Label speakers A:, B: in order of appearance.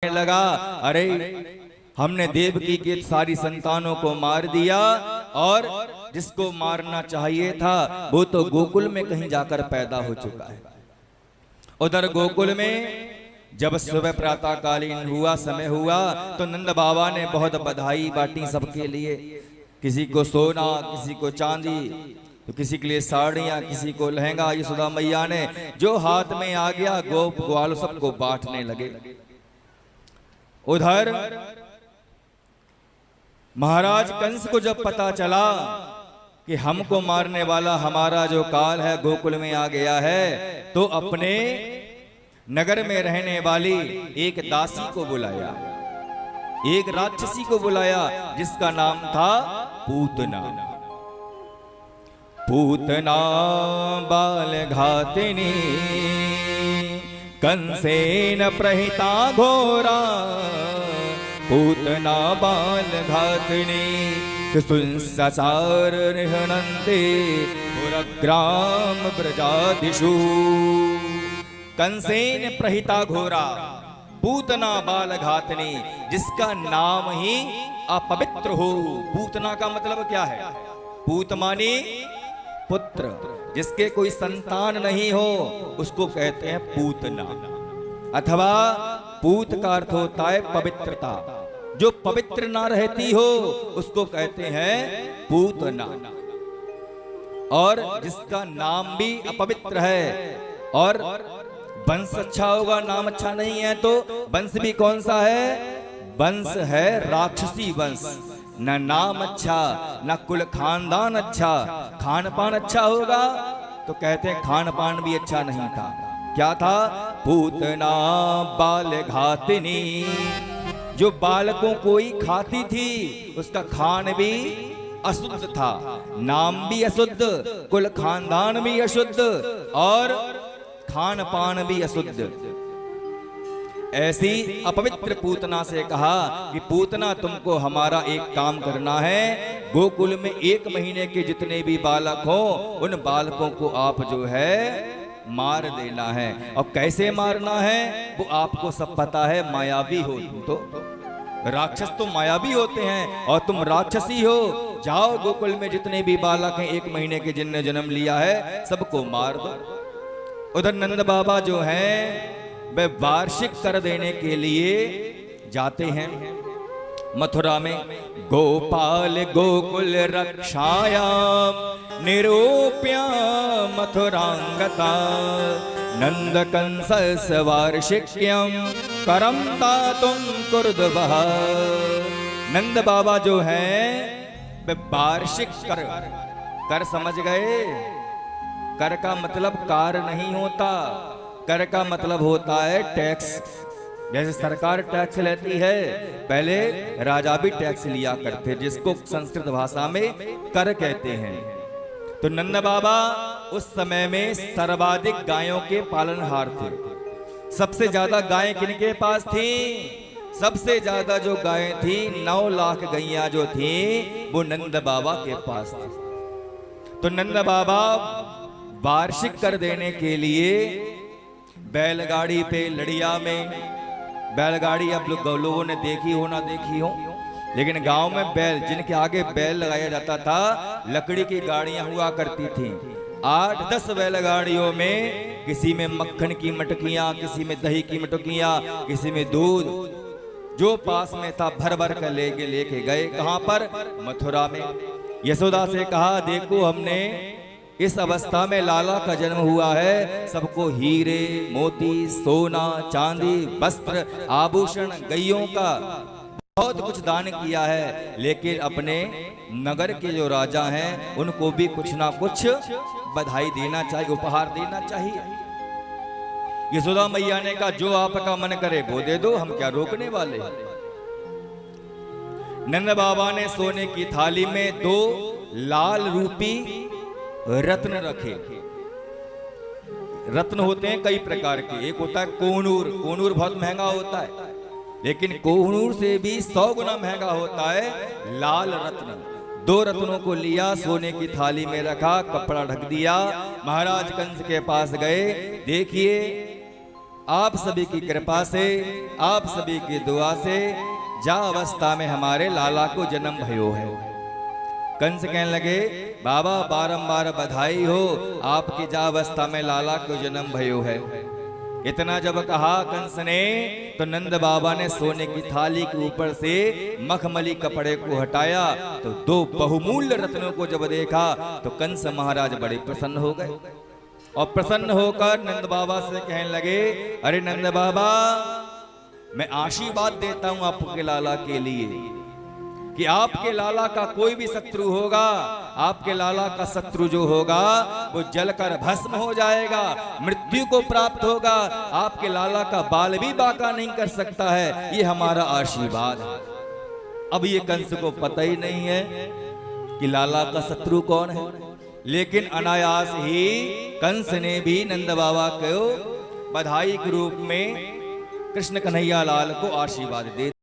A: लगा, अरे हमने देवकी की सारी संतानों को मार दिया और जिसको मारना चाहिए था वो तो गोकुल में कहीं जाकर पैदा हो चुका है। उधर गोकुल में जब सुबह प्रातःकालीन हुआ, समय हुआ, तो नंद बाबा ने बहुत बधाई बांटी सबके लिए। किसी को सोना, किसी को चांदी, तो किसी के लिए साड़ियां, किसी को लहंगा। यशोदा मैया ने जो हाथ में आ गया गोप ग्वाल सबको बांटने लगे। उधर महाराज कंस को जब पता चला कि हमको मारने वाला हमारा जो काल है गोकुल में आ गया है, तो अपने नगर में रहने वाली एक दासी को बुलाया, एक राक्षसी को बुलाया जिसका नाम था पूतना। पूतना बाल घातिनी कंसेन प्रहिता घोरा, पूतना बाल घातिनी शिशुंससार निहनन्ते पुरग्राम ब्रजादिषु। कंसेन प्रहिता घोरा, पूतना बाल घातिनी, जिसका नाम ही अपवित्र हो। पूतना का मतलब क्या है? पूत मानी पुत्र, जिसके कोई संतान नहीं हो उसको कहते हैं पूतना, अथवा पूत का अर्थ होता है पवित्रता। जो पवित्र ना रहती हो उसको कहते हैं पूतना। और जिसका नाम भी अपवित्र है और वंश अच्छा होगा, नाम अच्छा नहीं है, तो वंश भी कौन सा है? वंश है राक्षसी वंश। न नाम अच्छा, न कुल खानदान अच्छा, खान पान अच्छा होगा तो कहते हैं खान पान भी अच्छा नहीं था। क्या था? पूतना बाल घातिनी, जो बालकों को ही खाती थी, उसका खान भी अशुद्ध था, नाम भी अशुद्ध, कुल खानदान भी अशुद्ध और खान पान भी अशुद्ध। ऐसी अपवित्र पूतना से कहा कि पूतना तुमको हमारा एक काम करना है, गोकुल में 1 महीने के जितने भी बालक हो उन बालकों को आप जो है मार देना है। और कैसे मारना है वो आपको सब पता है, मायावी हो तुम तो। राक्षस तो मायावी होते हैं और तुम राक्षसी हो। जाओ गोकुल में जितने भी बालक हैं 1 महीने के जिनने जन्म लिया है सबको मार दो। उधर नंद बाबा जो हैं वे वार्षिक कर देने के लिए जाते हैं मथुरा में। गोपाल गोकुल रक्षायाम निरूप्या मथुरांगता, नंद कंस वार्षिक्यम करम दातुम कुर्दवः। नंद बाबा जो हैं वे वार्षिक कर समझ गए? कर का मतलब कार नहीं होता, कर का मतलब होता है टैक्स। जैसे सरकार टैक्स लेती है, पहले राजा भी टैक्स लिया करते, जिसको संस्कृत भाषा में कर कहते हैं। तो नंद बाबा उस समय में सर्वाधिक गायों के पालनहार थे। सबसे ज्यादा गायें किनके पास थी? सबसे ज्यादा जो गायें थी 9 लाख गैया जो थी वो नंद बाबा के पास थी। तो नंद बाबा वार्षिक कर देने के लिए बैलगाड़ी पे, लड़िया में बैलगाड़ी, अब लोगों ने देखी हो ना देखी हो, लेकिन गांव में बैल, जिनके आगे बैल लगाया जाता था, लकड़ी की गाड़ियां हुआ करती थी। 8-10 बैलगाड़ियों में, किसी में मक्खन की मटकियां, किसी में दही की मटकियां, किसी में दूध, जो पास में था भर भर कर लेके गए। कहां पर? मथुरा में। यशोदा से कहा देखो हमने इस अवस्था में लाला का जन्म हुआ है, सबको हीरे मोती सोना चांदी वस्त्र आभूषण गैयों का बहुत कुछ दान किया है, लेकिन अपने नगर के जो राजा हैं उनको भी कुछ ना कुछ बधाई देना चाहिए, उपहार देना चाहिए। यशोदा मैया ने कहा जो आपका मन करे वो दे दो, हम क्या रोकने वाले। नंद बाबा ने सोने की थाली में 2 लाल रूपी रत्न रखे। रत्न होते हैं कई प्रकार के, एक होता है कोहनूर। कोहनूर बहुत महंगा होता है, लेकिन कोहनूर से भी 100 गुना महंगा होता है लाल रत्न। 2 रत्नों को लिया, सोने की थाली में रखा, कपड़ा ढक दिया, महाराज कंस के पास गए। देखिए आप सभी की कृपा से, आप सभी की दुआ से जा अवस्था में हमारे लाला को जन्म भयो है। कंस कहने लगे बाबा बारंबार बधाई हो, आपकी जा अवस्था में लाला को जन्म भयो है। इतना जब कहा कंस ने तो नंद बाबा ने सोने की थाली के ऊपर से मखमली कपड़े को हटाया तो दो बहुमूल्य रत्नों को जब देखा तो कंस महाराज बड़े प्रसन्न हो गए और प्रसन्न होकर नंद बाबा से कहने लगे अरे नंद बाबा, मैं आशीर्वाद देता हूं आपके लाला के लिए कि आपके लाला का कोई भी शत्रु होगा, आपके लाला का शत्रु जो होगा वो जलकर भस्म हो जाएगा, मृत्यु को प्राप्त होगा। आपके लाला का बाल भी बांका नहीं कर सकता है, ये हमारा आशीर्वाद है। अब ये कंस को पता ही नहीं है कि लाला का शत्रु कौन है, लेकिन अनायास ही कंस ने भी नंद बाबा को बधाई के रूप में कृष्ण कन्हैया लाल को आशीर्वाद दे